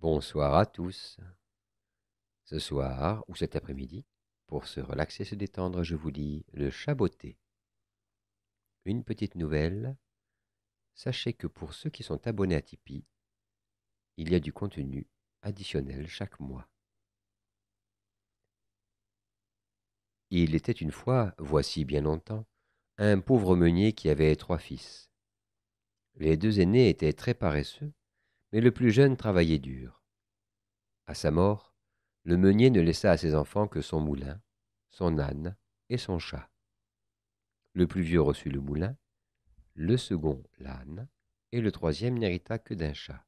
Bonsoir à tous. Ce soir, ou cet après-midi, pour se relaxer et se détendre, je vous lis Le Chat botté. Une petite nouvelle, sachez que pour ceux qui sont abonnés à Tipeee, il y a du contenu additionnel chaque mois. Il était une fois, voici bien longtemps, un pauvre meunier qui avait 3 fils. Les 2 aînés étaient très paresseux, mais le plus jeune travaillait dur. À sa mort, le meunier ne laissa à ses enfants que son moulin, son âne et son chat. Le plus vieux reçut le moulin, le second l'âne, et le troisième n'hérita que d'un chat.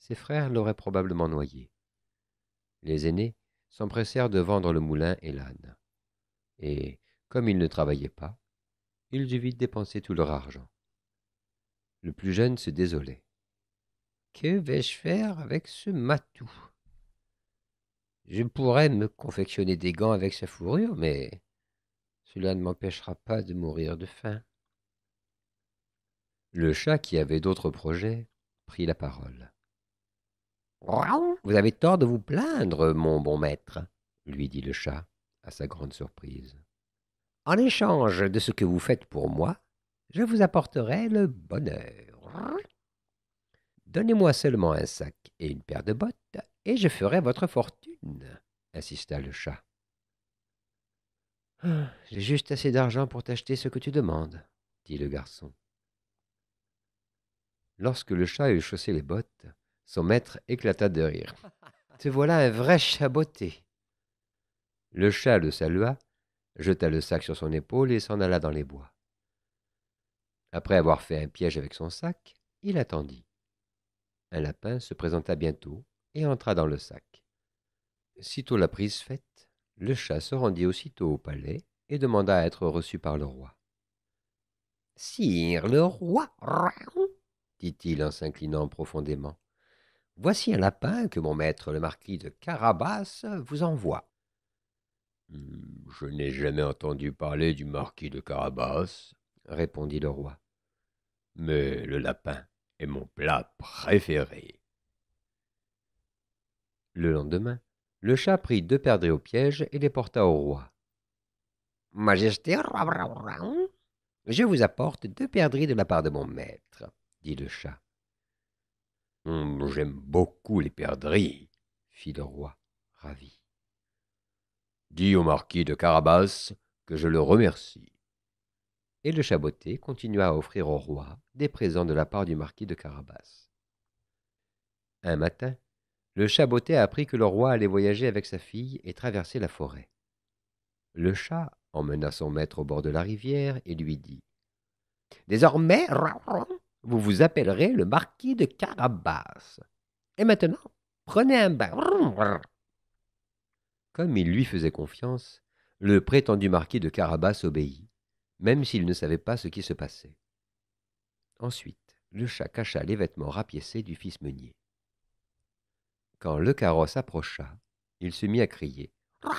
Ses frères l'auraient probablement noyé. Les aînés s'empressèrent de vendre le moulin et l'âne. Et, comme ils ne travaillaient pas, ils eurent vite dépensé tout leur argent. Le plus jeune se désolait. Que vais-je faire avec ce matou? Je pourrais me confectionner des gants avec sa fourrure, mais cela ne m'empêchera pas de mourir de faim. Le chat, qui avait d'autres projets, prit la parole. Vous avez tort de vous plaindre, mon bon maître, lui dit le chat, à sa grande surprise. En échange de ce que vous faites pour moi, je vous apporterai le bonheur. Donnez-moi seulement un sac et une paire de bottes, et je ferai votre fortune, insista le chat. J'ai juste assez d'argent pour t'acheter ce que tu demandes, dit le garçon. Lorsque le chat eut chaussé les bottes, son maître éclata de rire. Te voilà un vrai chat botté. Le chat le salua, jeta le sac sur son épaule et s'en alla dans les bois. Après avoir fait un piège avec son sac, il attendit. Un lapin se présenta bientôt et entra dans le sac. Sitôt la prise faite, le chat se rendit aussitôt au palais et demanda à être reçu par le roi. « Sire le roi, dit-il en s'inclinant profondément, voici un lapin que mon maître le marquis de Carabas vous envoie. Je n'ai jamais entendu parler du marquis de Carabas, répondit le roi. Mais le lapin est mon plat préféré. Le lendemain, le chat prit 2 perdrix au piège et les porta au roi. Majesté, je vous apporte 2 perdrix de la part de mon maître, dit le chat. J'aime beaucoup les perdrix, fit le roi, ravi. Dis au marquis de Carabas que je le remercie. Et le chat botté continua à offrir au roi des présents de la part du marquis de Carabas. Un matin, le chat botté apprit que le roi allait voyager avec sa fille et traverser la forêt. Le chat emmena son maître au bord de la rivière et lui dit « Désormais, vous vous appellerez le marquis de Carabas. Et maintenant, prenez un bain. » Comme il lui faisait confiance, le prétendu marquis de Carabas obéit, même s'il ne savait pas ce qui se passait. Ensuite, le chat cacha les vêtements rapiécés du fils meunier. Quand le carrosse approcha, il se mit à crier. « Au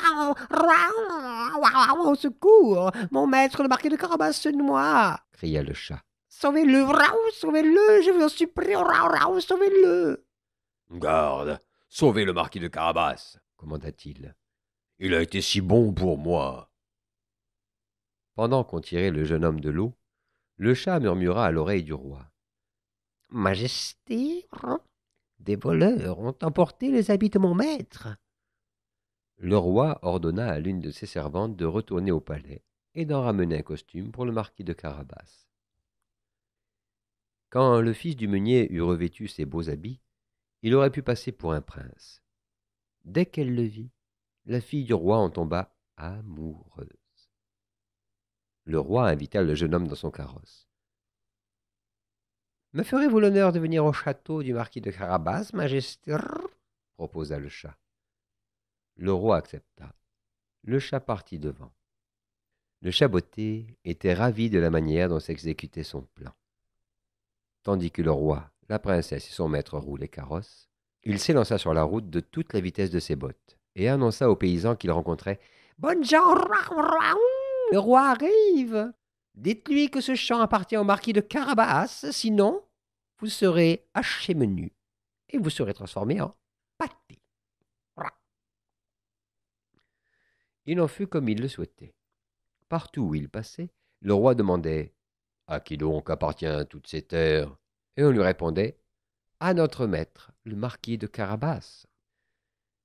secours! Mon maître, le marquis de Carabas, se noie !» cria le chat. « Sauvez-le! Sauvez-le! Je vous en supplie! Sauvez-le !»« Garde! Sauvez le marquis de Carabas !» commanda-t-il. « Il a été si bon pour moi !» Pendant qu'on tirait le jeune homme de l'eau, le chat murmura à l'oreille du roi. « Majesté, des voleurs ont emporté les habits de mon maître. » Le roi ordonna à l'une de ses servantes de retourner au palais et d'en ramener un costume pour le marquis de Carabas. Quand le fils du meunier eut revêtu ses beaux habits, il aurait pu passer pour un prince. Dès qu'elle le vit, la fille du roi en tomba amoureuse. Le roi invita le jeune homme dans son carrosse. « Me ferez-vous l'honneur de venir au château du marquis de Carabas, majesté ?» proposa le chat. Le roi accepta. Le chat partit devant. Le chat botté était ravi de la manière dont s'exécutait son plan. Tandis que le roi, la princesse et son maître roulaient carrosse, il s'élança sur la route de toute la vitesse de ses bottes et annonça aux paysans qu'il rencontrait « Bonnes gens, le roi arrive! Dites-lui que ce champ appartient au marquis de Carabas, sinon vous serez haché menu. » et vous serez transformé en pâté. » Il en fut comme il le souhaitait. Partout où il passait, le roi demandait « À qui donc appartient toutes ces terres ?» Et on lui répondait « À notre maître, le marquis de Carabas. »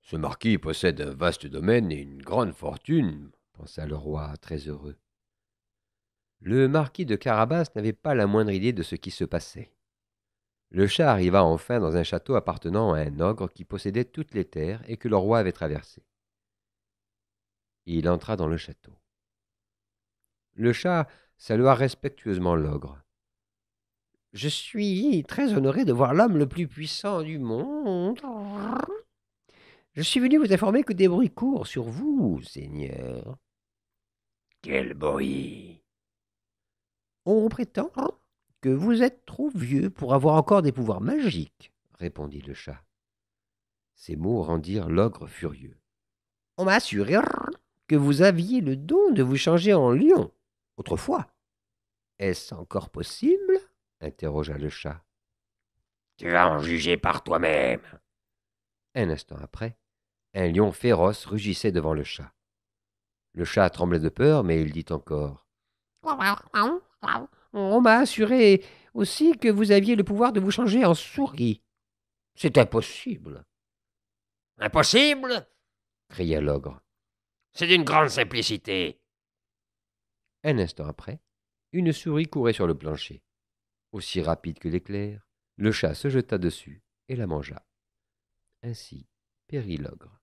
Ce marquis possède un vaste domaine et une grande fortune, pensa le roi très heureux. Le marquis de Carabas n'avait pas la moindre idée de ce qui se passait. Le chat arriva enfin dans un château appartenant à un ogre qui possédait toutes les terres et que le roi avait traversé. Il entra dans le château. Le chat salua respectueusement l'ogre. « Je suis très honoré de voir l'homme le plus puissant du monde. Je suis venu vous informer que des bruits courent sur vous, seigneur. »« Quel bruit !» On prétend que vous êtes trop vieux pour avoir encore des pouvoirs magiques, » répondit le chat. Ces mots rendirent l'ogre furieux. « On m'a assuré que vous aviez le don de vous changer en lion, autrefois. Est-ce encore possible ?» interrogea le chat. « Tu vas en juger par toi-même. » Un instant après, un lion féroce rugissait devant le chat. Le chat tremblait de peur, mais il dit encore « On m'a assuré aussi que vous aviez le pouvoir de vous changer en souris. C'est impossible. »« Impossible !» cria l'ogre. « C'est d'une grande simplicité. » Un instant après, une souris courait sur le plancher. Aussi rapide que l'éclair, le chat se jeta dessus et la mangea. Ainsi périt l'ogre.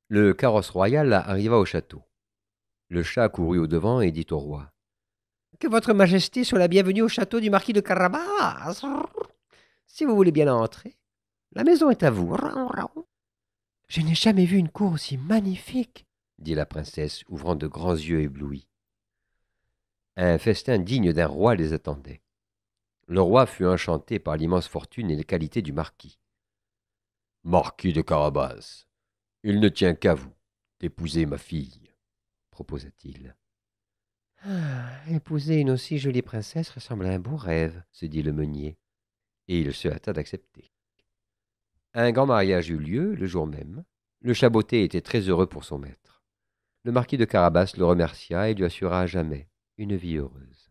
Le carrosse royal arriva au château. Le chat courut au-devant et dit au roi « Que votre majesté soit la bienvenue au château du marquis de Carabas. Si vous voulez bien entrer, la maison est à vous. »« Je n'ai jamais vu une cour aussi magnifique, » dit la princesse, ouvrant de grands yeux éblouis. Un festin digne d'un roi les attendait. Le roi fut enchanté par l'immense fortune et les qualités du marquis. « Marquis de Carabas, il ne tient qu'à vous d'épouser ma fille, » proposa-t-il. « Épouser une aussi jolie princesse ressemble à un beau rêve, » se dit le meunier, et il se hâta d'accepter. Un grand mariage eut lieu le jour même. Le chat botté était très heureux pour son maître. Le marquis de Carabas le remercia et lui assura à jamais une vie heureuse.